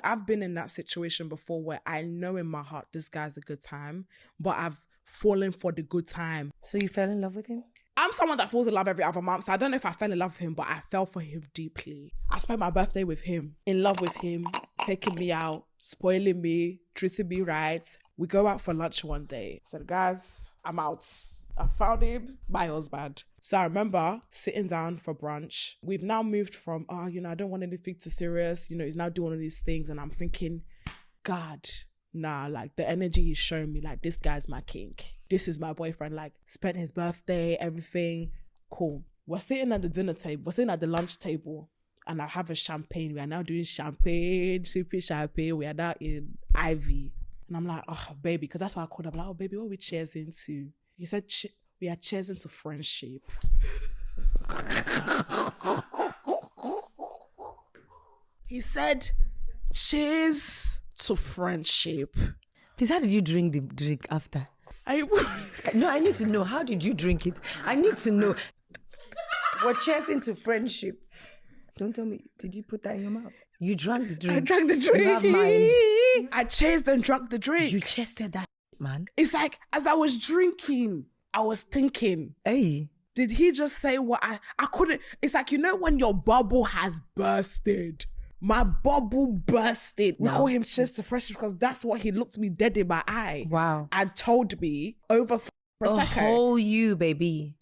I've been in that situation before where I know in my heart this guy's a good time, but I've fallen for the good time. So you fell in love with him? I'm someone that falls in love every other month, so I don't know if I fell in love with him, but I fell for him deeply. I spent my birthday with him, in love with him, taking me out, spoiling me, treating me right. We go out for lunch one day. I said, guys, I'm out. I found him, my husband. So I remember sitting down for brunch. We've now moved from, I don't want anything too serious. He's now doing all these things. And I'm thinking, God, nah, like the energy he's showing me, like this guy's my king. This is my boyfriend. Like spent his birthday, everything. Cool. We're sitting at the dinner table. We're sitting at the lunch table. And I have a champagne. We are now doing champagne, sipping champagne. We are now in Ivy. And I'm like, oh, baby, because that's why I called him. Like, oh, baby, what are we cheersing to? He said, we are cheersing to friendship. He said, cheers to friendship. Please, how did you drink the drink after? No, I need to know. How did you drink it? I need to know. We're cheersing to friendship. Don't tell me. Did you put that in your mouth? You drank the drink. I drank the drink. You have mind. I cheersed and drank the drink. You chested that, man. It's like, as I was drinking, I was thinking, hey, did he just say what I couldn't? It's like, when your bubble has bursted. My bubble bursted. We call him cheers to friendship because that's what he looked me dead in my eye. Wow. And told me over Prosecco. Whole you, baby.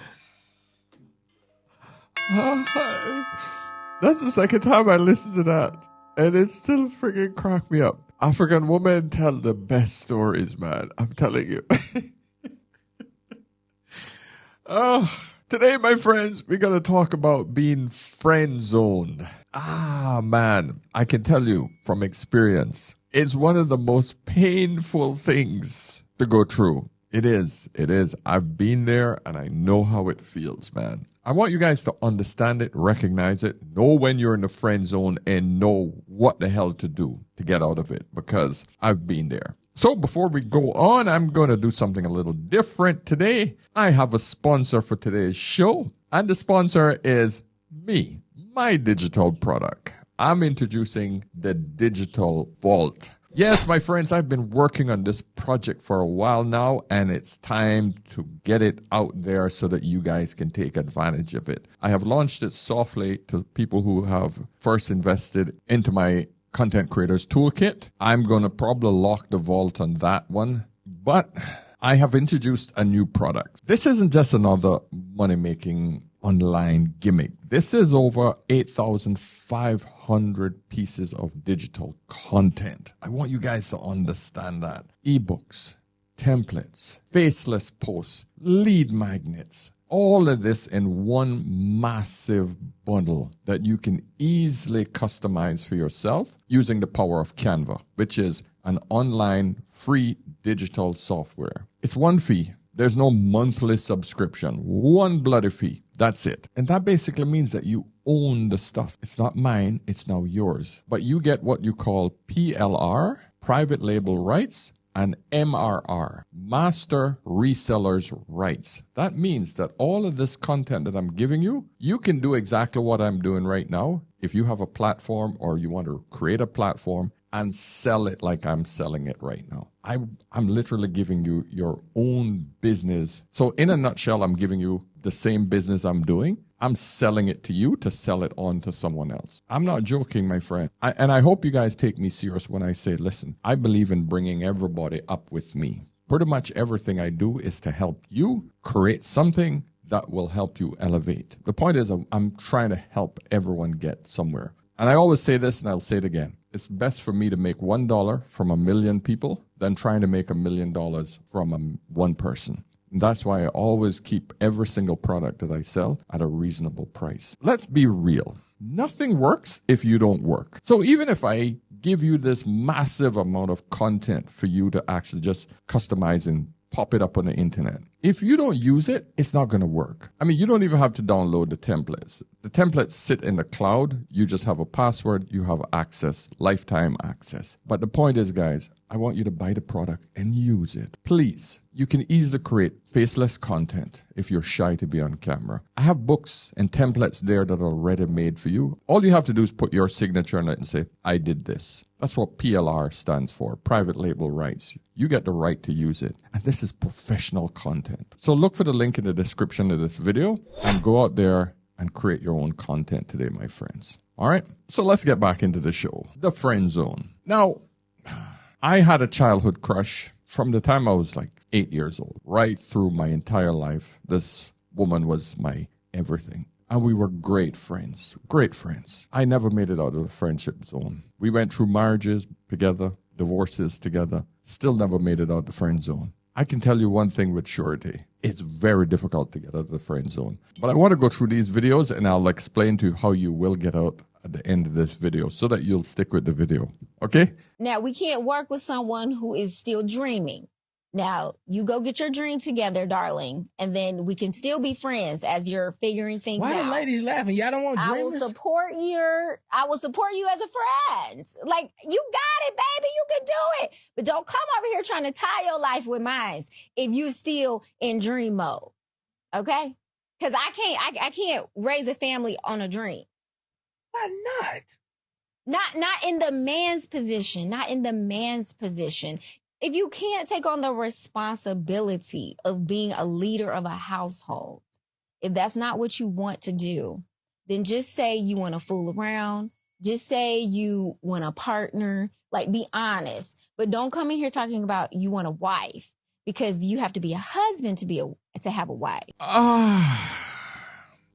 That's the second time I listened to that. And it still freaking cracked me up. African women tell the best stories, man. I'm telling you. Today, my friends, we're going to talk about being friend-zoned. Man, I can tell you from experience, it's one of the most painful things to go through. It is. I've been there and I know how it feels, man. I want you guys to understand it, recognize it, know when you're in the friend zone and know what the hell to do to get out of it because I've been there. So before we go on, I'm going to do something a little different today. I have a sponsor for today's show, and the sponsor is me, my digital product. I'm introducing the Digital Vault. Yes, my friends, I've been working on this project for a while now, and it's time to get it out there so that you guys can take advantage of it. I have launched it softly to people who have first invested into my Content Creators Toolkit. I'm going to probably lock the vault on that one, but I have introduced a new product. This isn't just another money-making online gimmick. This is over 8,500 pieces of digital content. I want you guys to understand that. Ebooks, templates, faceless posts, lead magnets, all of this in one massive bundle that you can easily customize for yourself using the power of Canva, which is an online free digital software. It's one fee. There's no monthly subscription. One bloody fee. That's it. And that basically means that you own the stuff. It's not mine. It's now yours. But you get what you call PLR, private label rights, and MRR, master resellers rights. That means that all of this content that I'm giving you, you can do exactly what I'm doing right now. If you have a platform or you want to create a platform and sell it like I'm selling it right now. I'm literally giving you your own business. So in a nutshell, I'm giving you the same business I'm doing. I'm selling it to you to sell it on to someone else. I'm not joking, my friend. And I hope you guys take me serious when I say, listen, I believe in bringing everybody up with me. Pretty much everything I do is to help you create something that will help you elevate. The point is, I'm trying to help everyone get somewhere. And I always say this, and I'll say it again. It's best for me to make $1 from 1 million people than trying to make $1 million from one person. And that's why I always keep every single product that I sell at a reasonable price. Let's be real. Nothing works if you don't work. So even if I give you this massive amount of content for you to actually just customize and pop it up on the internet, if you don't use it, it's not going to work. I mean, you don't even have to download the templates. The templates sit in the cloud. You just have a password. You have access, lifetime access. But the point is, guys, I want you to buy the product and use it. Please. You can easily create faceless content if you're shy to be on camera. I have books and templates there that are ready made for you. All you have to do is put your signature on it and say, I did this. That's what PLR stands for, private label rights. You get the right to use it. And this is professional content. So look for the link in the description of this video and go out there and create your own content today, my friends. All right, so let's get back into the show. The friend zone. Now, I had a childhood crush from the time I was like 8 years old, right through my entire life. This woman was my everything. And we were great friends, great friends. I never made it out of the friendship zone. We went through marriages together, divorces together, still never made it out of the friend zone. I can tell you one thing with surety. It's very difficult to get out of the friend zone. But I want to go through these videos and I'll explain to you how you will get out at the end of this video so that you'll stick with the video. Okay? Now, we can't work with someone who is still dreaming. Now, you go get your dream together, darling, and then we can still be friends as you're figuring things out. Why the ladies laughing? Y'all don't want dreamers? I will support you as a friend. Like, you got it, baby. You can do it. But don't come over here trying to tie your life with mine if you still in dream mode. Okay? Because I can't raise a family on a dream. Why not? Not in the man's position. Not in the man's position. If you can't take on the responsibility of being a leader of a household, if that's not what you want to do, then just say you want to fool around. Just say you want a partner. Like, be honest. But don't come in here talking about you want a wife, because you have to be a husband to have a wife.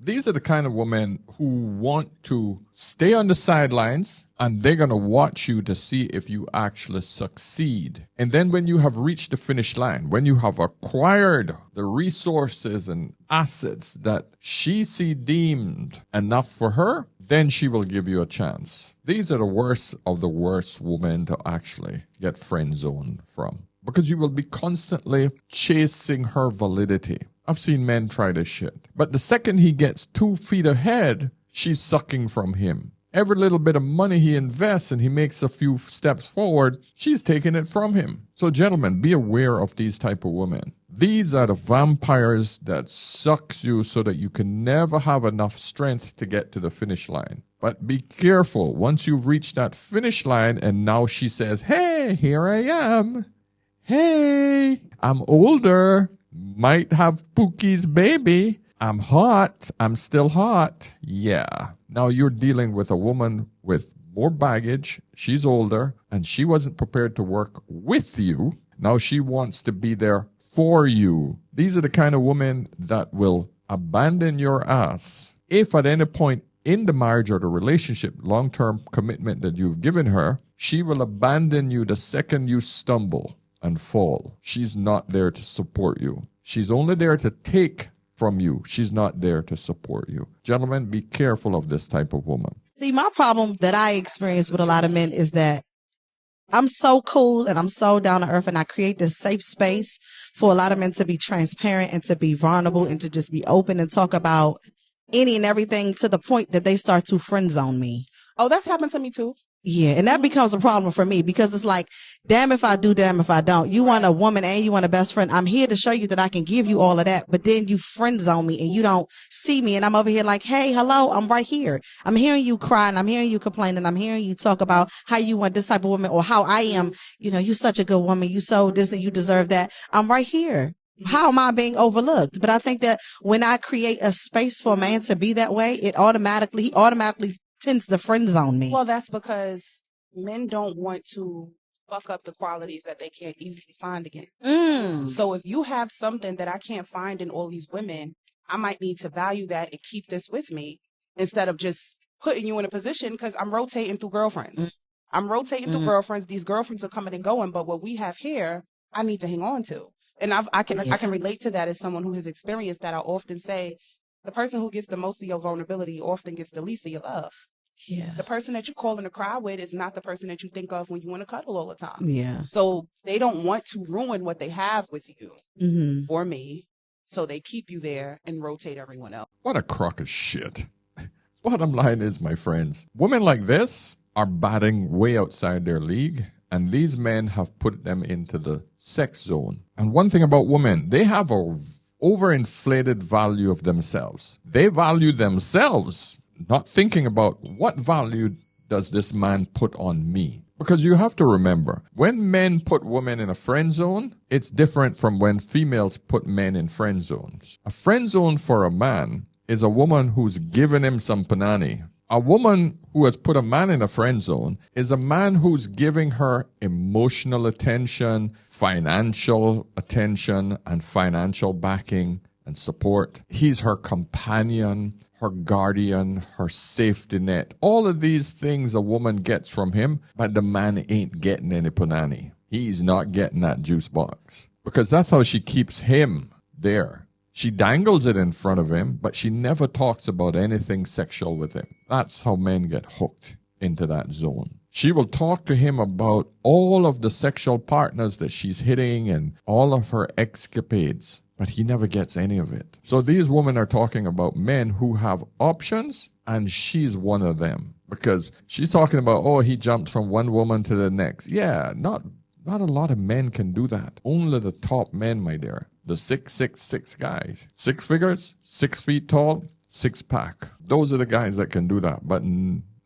These are the kind of women who want to stay on the sidelines and they're going to watch you to see if you actually succeed. And then when you have reached the finish line, when you have acquired the resources and assets that she see deemed enough for her, then she will give you a chance. These are the worst of the worst women to actually get friend zoned from, because you will be constantly chasing her validity. I've seen men try this shit. But the second he gets 2 feet ahead, she's sucking from him. Every little bit of money he invests and he makes a few steps forward, she's taking it from him. So gentlemen, be aware of these type of women. These are the vampires that sucks you so that you can never have enough strength to get to the finish line. But be careful. Once you've reached that finish line and now she says, hey, here I am. Hey, I'm older. Might have Pookie's baby. I'm hot. I'm still hot. Yeah. Now you're dealing with a woman with more baggage. She's older and she wasn't prepared to work with you. Now she wants to be there for you. These are the kind of women that will abandon your ass if at any point in the marriage or the relationship, long-term commitment that you've given her, she will abandon you the second you stumble and fall. She's not there to support you. She's only there to take from you. She's not there to support you. Gentlemen, be careful of this type of woman. See, my problem that I experience with a lot of men is that I'm so cool and I'm so down to earth, and I create this safe space for a lot of men to be transparent and to be vulnerable and to just be open and talk about any and everything, to the point that they start to friend zone me. Oh, that's happened to me too. Yeah, and that becomes a problem for me, because it's like, damn if I do, damn if I don't. You want a woman and you want a best friend. I'm here to show you that I can give you all of that, but then you friend zone me and you don't see me, and I'm over here like, hey, hello, I'm right here. I'm hearing you crying. I'm hearing you complaining. I'm hearing you talk about how you want this type of woman, or how I am. You know, you're such a good woman. You so this and you deserve that. I'm right here. How am I being overlooked? But I think that when I create a space for a man to be that way, he automatically tends to friend zone me. Well, that's because men don't want to fuck up the qualities that they can't easily find again. So if you have something that I can't find in all these women, I might need to value that and keep this with me, instead of just putting you in a position, because I'm rotating through girlfriends. Through girlfriends. These girlfriends are coming and going, but what we have here, I need to hang on to. And I can relate to that as someone who has experienced that. I often say, the person who gets the most of your vulnerability often gets the least of your love. Yeah. The person that you call in to cry with is not the person that you think of when you want to cuddle all the time. Yeah. So they don't want to ruin what they have with you or me. So they keep you there and rotate everyone else. What a crock of shit. Bottom line is, my friends, women like this are batting way outside their league, and these men have put them into the sex zone. And one thing about women, they have a overinflated value of themselves. They value themselves, not thinking about what value does this man put on me. Because you have to remember, when men put women in a friend zone, it's different from when females put men in friend zones. A friend zone for a man is a woman who's given him some panani. A woman who has put a man in a friend zone is a man who's giving her emotional attention, financial attention, and financial backing and support. He's her companion, her guardian, her safety net. All of these things a woman gets from him, but the man ain't getting any punani. He's not getting that juice box. Because that's how she keeps him there. She dangles it in front of him, but she never talks about anything sexual with him. That's how men get hooked into that zone. She will talk to him about all of the sexual partners that she's hitting and all of her escapades, but he never gets any of it. So these women are talking about men who have options, and she's one of them. Because she's talking about, oh, he jumped from one woman to the next. Yeah, not a lot of men can do that. Only the top men, my dear. The 6'6" guys. 6 figures, 6 feet tall, 6-pack. Those are the guys that can do that. But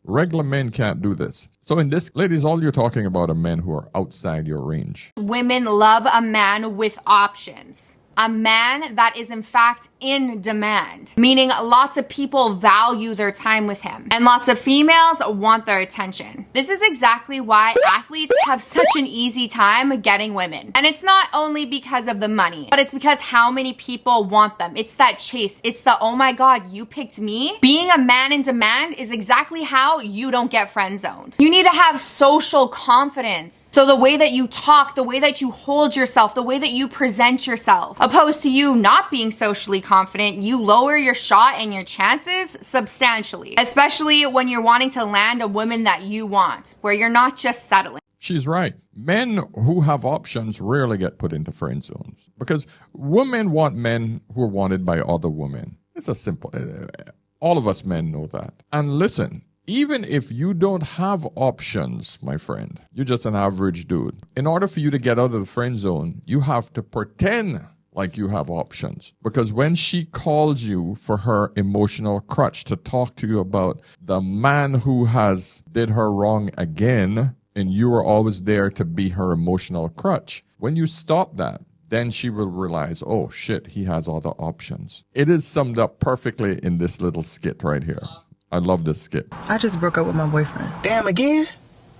regular men can't do this. So in this, ladies, all you're talking about are men who are outside your range. Women love a man with options. A man that is in fact in demand, meaning lots of people value their time with him and lots of females want their attention. This is exactly why athletes have such an easy time getting women. And it's not only because of the money, but it's because how many people want them. It's that chase. It's the, oh my God, you picked me. Being a man in demand is exactly how you don't get friend zoned. You need to have social confidence. So the way that you talk, the way that you hold yourself, the way that you present yourself, opposed to you not being socially confident, you lower your shot and your chances substantially, especially when you're wanting to land a woman that you want, where you're not just settling. She's right. Men who have options rarely get put into friend zones because women want men who are wanted by other women. It's a simple, all of us men know that. And listen, even if you don't have options, my friend, you're just an average dude. In order for you to get out of the friend zone, you have to pretend like you have options. Because when she calls you for her emotional crutch to talk to you about the man who has did her wrong again, and you are always there to be her emotional crutch, when you stop that, then she will realize, oh shit, he has other options. It is summed up perfectly in this little skit right here. I love this skit. I just broke up with my boyfriend. Damn, again?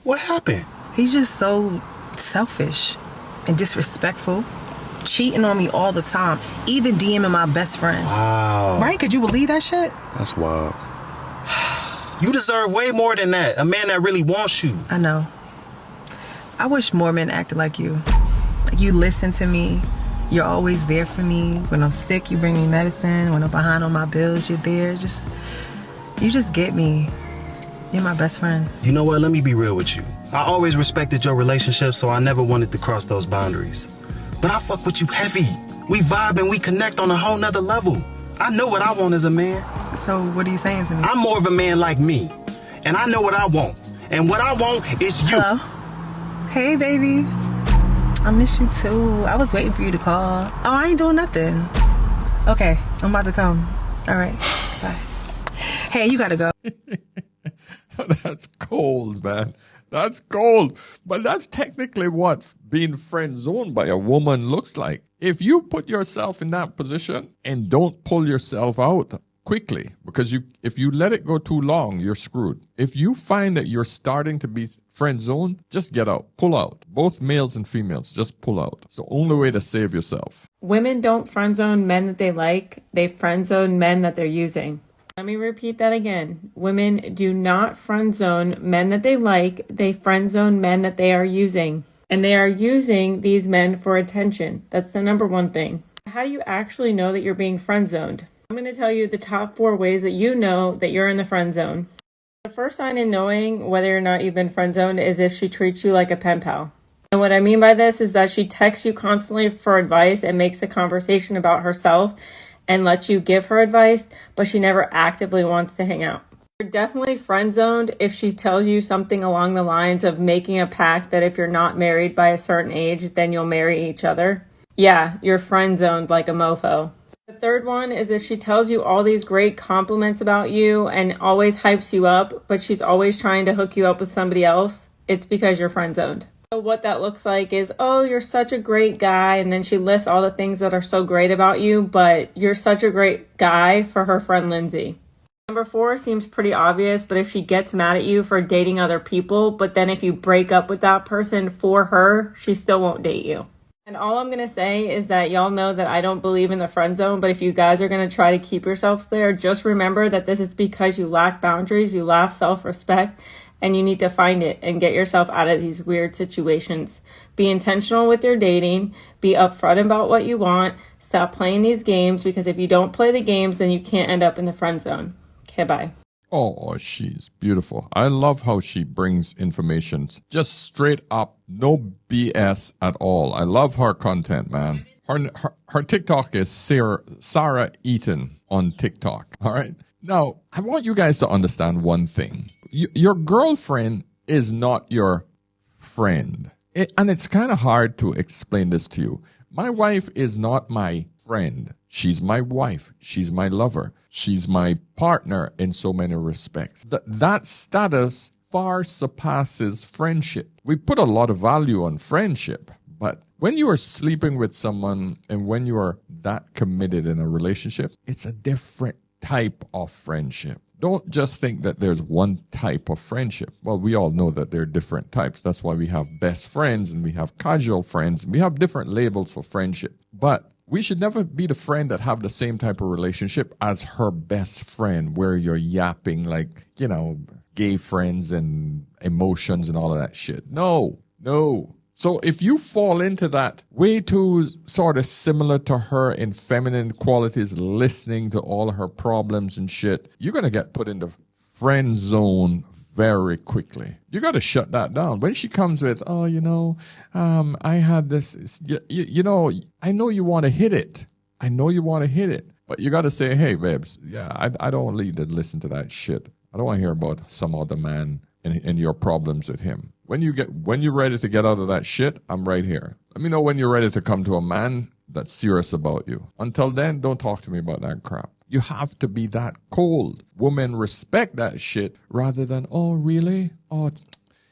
What happened? He's just so selfish and disrespectful. Cheating on me all the time, even DMing my best friend. Wow. Right? Could you believe that shit? That's wild. You deserve way more than that. A man that really wants you. I know. I wish more men acted like you. Like you listen to me. You're always there for me. When I'm sick, you bring me medicine. When I'm behind on my bills, you're there. You just get me. You're my best friend. You know what? Let me be real with you. I always respected your relationship, so I never wanted to cross those boundaries. But I fuck with you heavy. We vibe and we connect on a whole nother level. I know what I want as a man. So what are you saying to me? I'm more of a man like me. And I know what I want. And what I want is you. Hello? Hey, baby. I miss you too. I was waiting for you to call. Oh, I ain't doing nothing. Okay, I'm about to come. All right, bye. Hey, you gotta go. That's cold, man. That's cold. But that's technically what being friend zoned by a woman looks like. If you put yourself in that position and don't pull yourself out quickly, because if you let it go too long, you're screwed. If you find that you're starting to be friend zoned, just get out. Pull out. Both males and females, just pull out. It's the only way to save yourself. Women don't friend zone men that they like. They friend zone men that they're using. Let me repeat that again. Women do not friend zone men that they like. They friend zone men that they are using. And they are using these men for attention. That's the number one thing. How do you actually know that you're being friend zoned? I'm going to tell you the top 4 ways that you know that you're in the friend zone. The first sign in knowing whether or not you've been friend zoned is if she treats you like a pen pal. And what I mean by this is that she texts you constantly for advice and makes the conversation about herself and lets you give her advice, but she never actively wants to hang out. You're definitely friend zoned if she tells you something along the lines of making a pact that if you're not married by a certain age, then you'll marry each other. Yeah, you're friend zoned like a mofo. The third one is if she tells you all these great compliments about you and always hypes you up, but she's always trying to hook you up with somebody else, it's because you're friend zoned. So what that looks like is, oh, you're such a great guy, and then she lists all the things that are so great about you, but you're such a great guy for her friend Lindsay. Number 4 seems pretty obvious, but if she gets mad at you for dating other people, but then if you break up with that person for her, she still won't date you. And all I'm going to say is that y'all know that I don't believe in the friend zone, but if you guys are going to try to keep yourselves there, just remember that this is because you lack boundaries, you lack self-respect, and you need to find it and get yourself out of these weird situations. Be intentional with your dating, be upfront about what you want, stop playing these games, because if you don't play the games, then you can't end up in the friend zone. Okay, bye. Oh, she's beautiful. I love how she brings information just straight up, no BS at all. I love her content, man. Her TikTok is Sarah Eaton on TikTok. All right. Now, I want you guys to understand one thing. Your girlfriend is not your friend. And it's kind of hard to explain this to you. My wife is not my friend. She's my wife. She's my lover. She's my partner in so many respects. That status far surpasses friendship. We put a lot of value on friendship, but when you are sleeping with someone and when you are that committed in a relationship, it's a different type of friendship. Don't just think that there's one type of friendship. Well, we all know that there are different types. That's why we have best friends and we have casual friends. And we have different labels for friendship. But we should never be the friend that have the same type of relationship as her best friend, where you're yapping like, gay friends and emotions and all of that shit. No. So if you fall into that way too sort of similar to her in feminine qualities, listening to all her problems and shit, you're going to get put in the friend zone very quickly. You got to shut that down. When she comes with, I had this, I know you want to hit it. But you got to say, hey, babes, I don't need to listen to that shit. I don't want to hear about some other man and your problems with him. When you're ready to get out of that shit, I'm right here. Let me know when you're ready to come to a man that's serious about you. Until then, don't talk to me about that crap. You have to be that cold. Women respect that shit rather than, oh, really? Oh,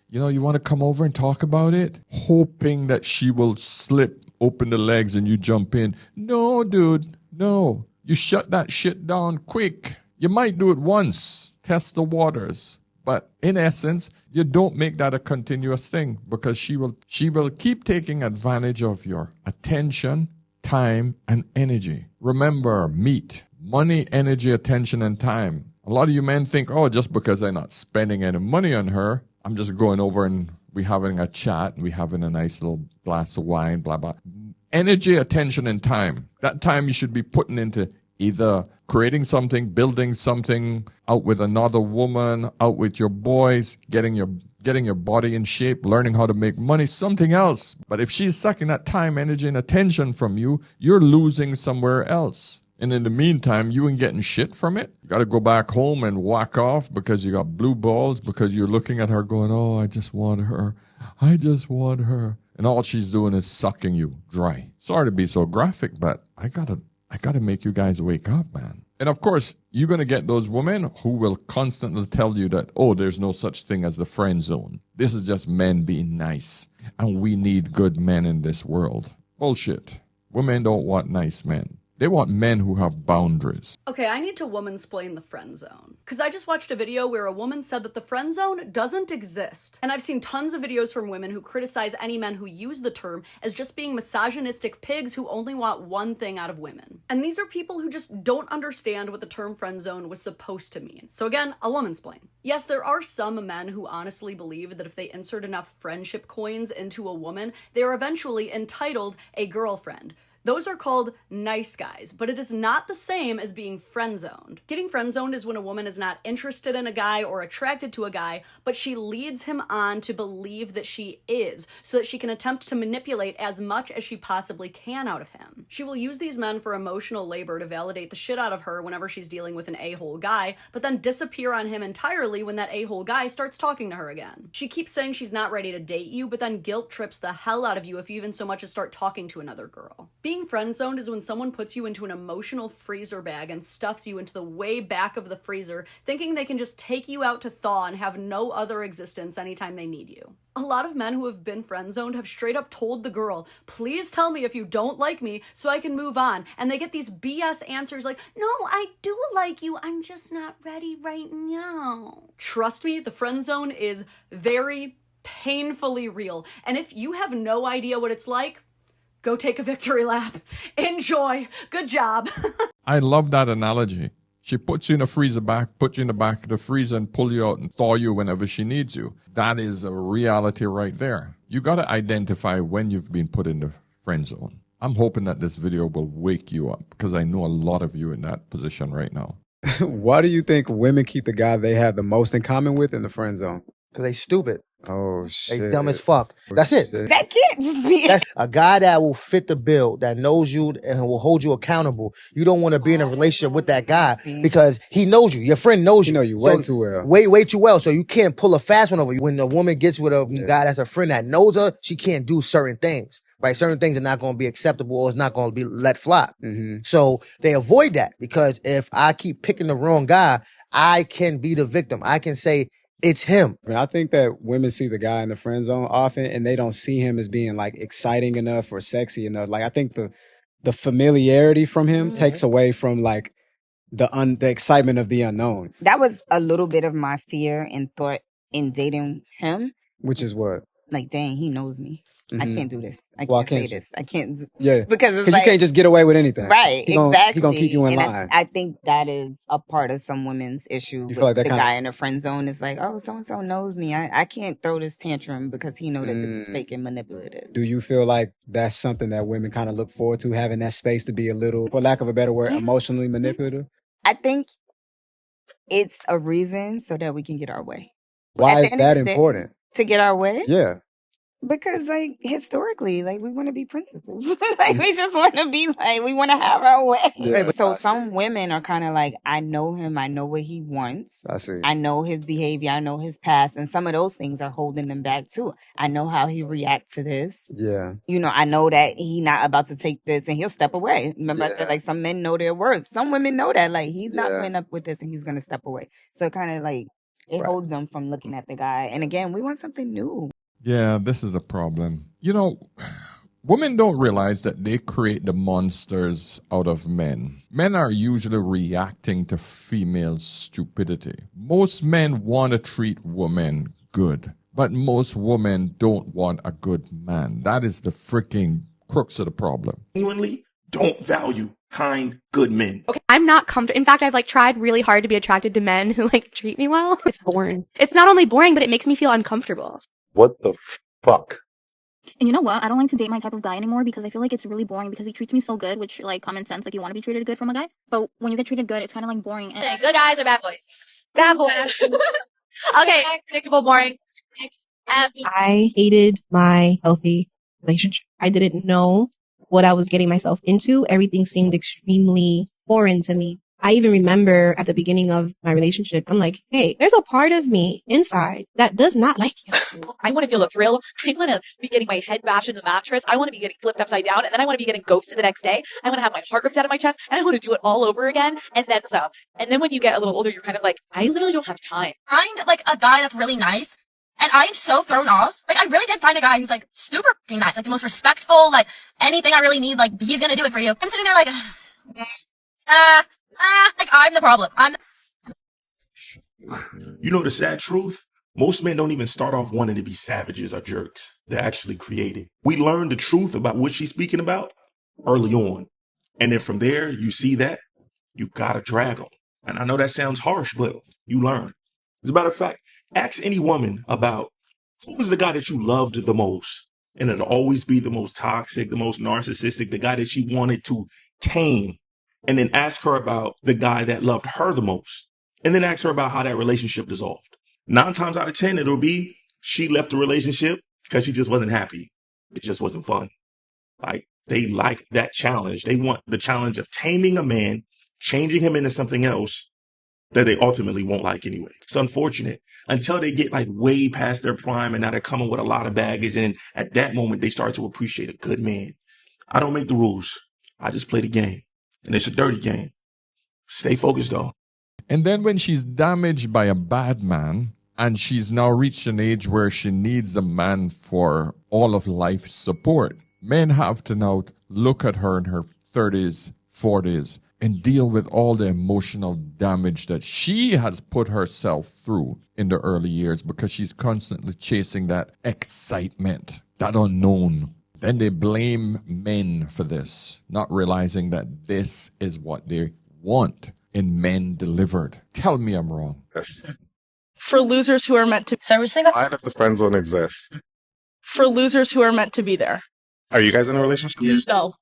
you want to come over and talk about it? Hoping that she will slip, open the legs, and you jump in. No, dude, no. You shut that shit down quick. You might do it once. Test the waters. But in essence, you don't make that a continuous thing because she will keep taking advantage of your attention, time, and energy. Remember, meat, money, energy, attention, and time. A lot of you men think, oh, just because I'm not spending any money on her, I'm just going over and we having a chat, we having a nice little glass of wine, blah, blah. Energy, attention, and time. That time you should be putting into either creating something, building something, out with another woman, out with your boys, getting your body in shape, learning how to make money, something else. But if she's sucking that time, energy, and attention from you, you're losing somewhere else. And in the meantime, you ain't getting shit from it. You got to go back home and whack off because you got blue balls, because you're looking at her going, oh, I just want her. And all she's doing is sucking you dry. Sorry to be so graphic, but I gotta make you guys wake up, man. And of course, you're going to get those women who will constantly tell you that, oh, there's no such thing as the friend zone. This is just men being nice. And we need good men in this world. Bullshit. Women don't want nice men. They want men who have boundaries. Okay, I need to womansplain the friend zone. Because I just watched a video where a woman said that the friend zone doesn't exist. And I've seen tons of videos from women who criticize any men who use the term as just being misogynistic pigs who only want one thing out of women. And these are people who just don't understand what the term friend zone was supposed to mean. So again, I'll womansplain. Yes, there are some men who honestly believe that if they insert enough friendship coins into a woman, they are eventually entitled a girlfriend. Those are called nice guys, but it is not the same as being friend-zoned. Getting friend-zoned is when a woman is not interested in a guy or attracted to a guy, but she leads him on to believe that she is, so that she can attempt to manipulate as much as she possibly can out of him. She will use these men for emotional labor to validate the shit out of her whenever she's dealing with an a-hole guy, but then disappear on him entirely when that a-hole guy starts talking to her again. She keeps saying she's not ready to date you, but then guilt trips the hell out of you if you even so much as start talking to another girl. Being friend-zoned is when someone puts you into an emotional freezer bag and stuffs you into the way back of the freezer, thinking they can just take you out to thaw and have no other existence anytime they need you. A lot of men who have been friend-zoned have straight up told the girl, please tell me if you don't like me so I can move on. And they get these BS answers like, no, I do like you, I'm just not ready right now. Trust me, the friend zone is very painfully real. And if you have no idea what it's like, go take a victory lap. Enjoy. Good job. I love that analogy. She puts you in a freezer back, puts you in the back of the freezer and pull you out and thaw you whenever she needs you. That is a reality right there. You got to identify when you've been put in the friend zone. I'm hoping that this video will wake you up because I know a lot of you in that position right now. Why do you think women keep the guy they have the most in common with in the friend zone? Because they stupid. Oh, shit. They dumb as fuck. That's it. That can't just be. That's a guy that will fit the bill, that knows you and will hold you accountable. You don't want to be in a relationship with that guy because he knows you. Your friend knows you. You know you way too well. Way too well. So you can't pull a fast one over you. When a woman gets with a guy that's a friend that knows her, she can't do certain things. Right? Certain things are not going to be acceptable or it's not going to be let fly. Mm-hmm. So they avoid that because if I keep picking the wrong guy, I can be the victim. I can say, it's him. I mean, I think that women see the guy in the friend zone often and they don't see him as being like exciting enough or sexy enough. Like I think the familiarity from him takes away from like the excitement of the unknown. That was a little bit of my fear and thought in dating him. Which is what? Like, dang, he knows me. Mm-hmm. I can't do this. I can't say this. I can't. Yeah. Because it's like, you can't just get away with anything. Right. Exactly. He's going to keep you in line. I think that is a part of some women's issue with like the guy in the friend zone. It's like, oh, so-and-so knows me. I can't throw this tantrum because he know that this is fake and manipulative. Do you feel like that's something that women kind of look forward to, having that space to be a little, for lack of a better word, emotionally manipulative? I think it's a reason so that we can get our way. Why is that important? To get our way? Yeah. Because, like, historically, like, we want to be princesses. Like, we just want to be, like, we want to have our way. Yeah, so some women are kind of like, I know him. I know what he wants. I see. I know his behavior. I know his past. And some of those things are holding them back, too. I know how he reacts to this. Yeah. You know, I know that he not about to take this and he'll step away. Remember, I said, like, some men know their worth. Some women know that, like, he's not going up with this and he's going to step away. So kind of, like, it holds them from looking at the guy. And again, we want something new. Yeah, this is the problem. You know, women don't realize that they create the monsters out of men. Men are usually reacting to female stupidity. Most men want to treat women good, but most women don't want a good man. That is the freaking crux of the problem. Genuinely don't value kind, good men. Okay, I'm not comfortable. In fact, I've like tried really hard to be attracted to men who like treat me well. It's boring. It's not only boring, but it makes me feel uncomfortable. What the fuck? And you know what? I don't like to date my type of guy anymore because I feel like it's really boring because he treats me so good, which like common sense, like you want to be treated good from a guy. But when you get treated good, it's kind of like boring. And Good guys or bad boys? Bad boys. Okay, predictable, boring. Next. I hated my healthy relationship. I didn't know what I was getting myself into. Everything seemed extremely foreign to me. I even remember at the beginning of my relationship, I'm like, hey, there's a part of me inside that does not like you. I want to feel the thrill. I want to be getting my head bashed in the mattress. I want to be getting flipped upside down. And then I want to be getting ghosted the next day. I want to have my heart ripped out of my chest. And I want to do it all over again. And then some. And then when you get a little older, you're kind of like, I literally don't have time. Find like a guy that's really nice. And I'm so thrown off. Like, I really did find a guy who's like super fucking nice. Like the most respectful, like anything I really need, like he's going to do it for you. I'm sitting there like, like I'm the problem. You know the sad truth? Most men don't even start off wanting to be savages or jerks. They're actually creating. We learn the truth about what she's speaking about early on. And then from there, you see that, you gotta drag them. And I know that sounds harsh, but you learn. As a matter of fact, ask any woman about who was the guy that you loved the most. And it'll always be the most toxic, the most narcissistic, the guy that she wanted to tame. And then ask her about the guy that loved her the most. And then ask her about how that relationship dissolved. 9 times out of 10, it'll be she left the relationship because she just wasn't happy. It just wasn't fun. Like, they like that challenge. They want the challenge of taming a man, changing him into something else that they ultimately won't like anyway. It's unfortunate until they get like way past their prime and now they're coming with a lot of baggage. And at that moment, they start to appreciate a good man. I don't make the rules. I just play the game. And it's a dirty game. Stay focused though. And then when she's damaged by a bad man, and she's now reached an age where she needs a man for all of life's support, men have to now look at her in her 30s, 40s, and deal with all the emotional damage that she has put herself through in the early years because she's constantly chasing that excitement, that unknown. Then they blame men for this, not realizing that this is what they want in men delivered. Tell me I'm wrong. Yes. For losers who are meant to. So why does the friend zone exist? For losers who are meant to be there. Are you guys in a relationship? No.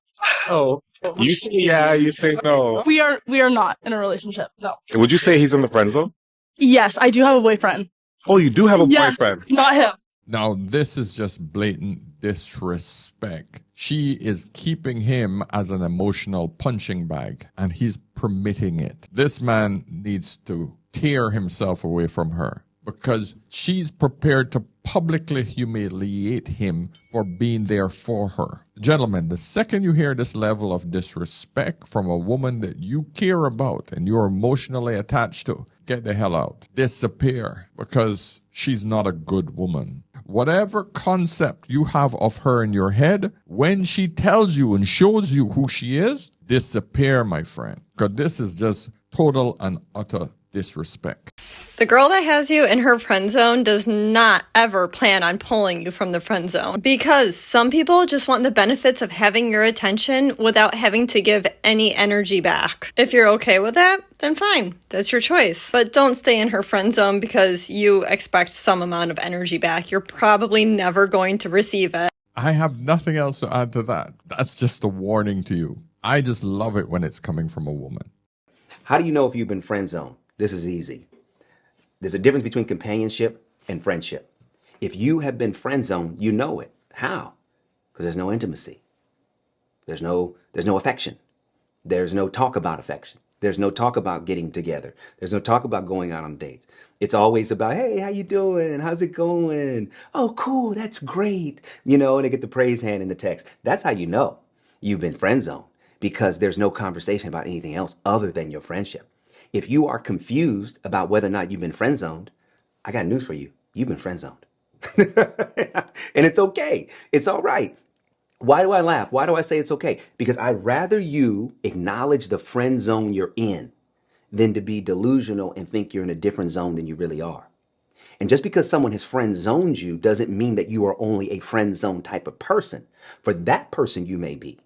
Oh. You say yeah, you say no. We are not in a relationship. No. Would you say he's in the friend zone? Yes, I do have a boyfriend. Oh, you do have a Yes, boyfriend. not him. Now, this is just blatant disrespect. She is keeping him as an emotional punching bag, and he's permitting it. This man needs to tear himself away from her because she's prepared to publicly humiliate him for being there for her. Gentlemen, the second you hear this level of disrespect from a woman that you care about and you're emotionally attached to, get the hell out. Disappear, because she's not a good woman. Whatever concept you have of her in your head, when she tells you and shows you who she is, disappear, my friend. Because this is just total and utter disrespect. The girl that has you in her friend zone does not ever plan on pulling you from the friend zone, because some people just want the benefits of having your attention without having to give any energy back. If you're okay with that, then fine, that's your choice. But don't stay in her friend zone because you expect some amount of energy back. You're probably never going to receive it. I have nothing else to add to that. That's just a warning to you. I just love it when it's coming from a woman. How do you know if you've been friend zoned? This is easy. There's a difference between companionship and friendship. If you have been friend zoned, you know it. How? Because there's no intimacy. There's no affection. There's no talk about affection. There's no talk about getting together. There's no talk about going out on dates. It's always about, hey, how you doing? How's it going? Oh, cool. That's great. You know, and they get the praise hand in the text. That's how you know you've been friend zoned, because there's no conversation about anything else other than your friendship. If you are confused about whether or not you've been friend zoned, I got news for you. You've been friend zoned. And it's okay. It's all right. Why do I laugh? Why do I say it's okay? Because I'd rather you acknowledge the friend zone you're in than to be delusional and think you're in a different zone than you really are. And just because someone has friend zoned you doesn't mean that you are only a friend zone type of person. For that person, you may be.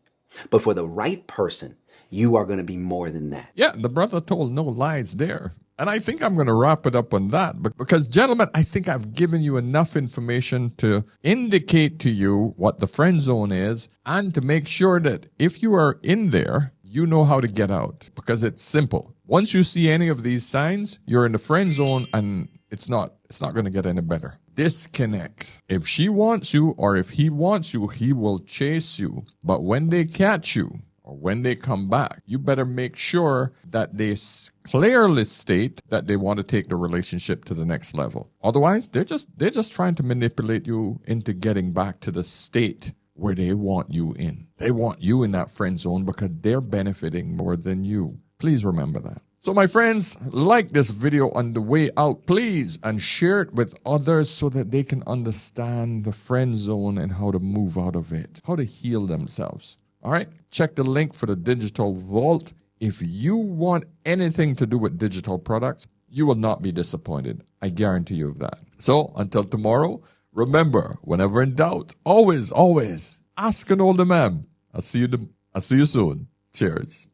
But for the right person, you are going to be more than that. Yeah, the brother told no lies there. And I think I'm going to wrap it up on that. Because, gentlemen, I think I've given you enough information to indicate to you what the friend zone is and to make sure that if you are in there, you know how to get out. Because it's simple. Once you see any of these signs, you're in the friend zone, and it's not going to get any better. Disconnect. If she wants you or if he wants you, he will chase you. But when they catch you, or when they come back, you better make sure that they clearly state that they want to take the relationship to the next level. Otherwise, they're just trying to manipulate you into getting back to the state where they want you in. They want you in that friend zone because they're benefiting more than you. Please remember that. So my friends, like this video on the way out, please, and share it with others so that they can understand the friend zone and how to move out of it, how to heal themselves. All right, check the link for the digital vault. If you want anything to do with digital products, you will not be disappointed. I guarantee you of that. So until tomorrow, remember, whenever in doubt, always ask an older man. I'll see you soon. Cheers.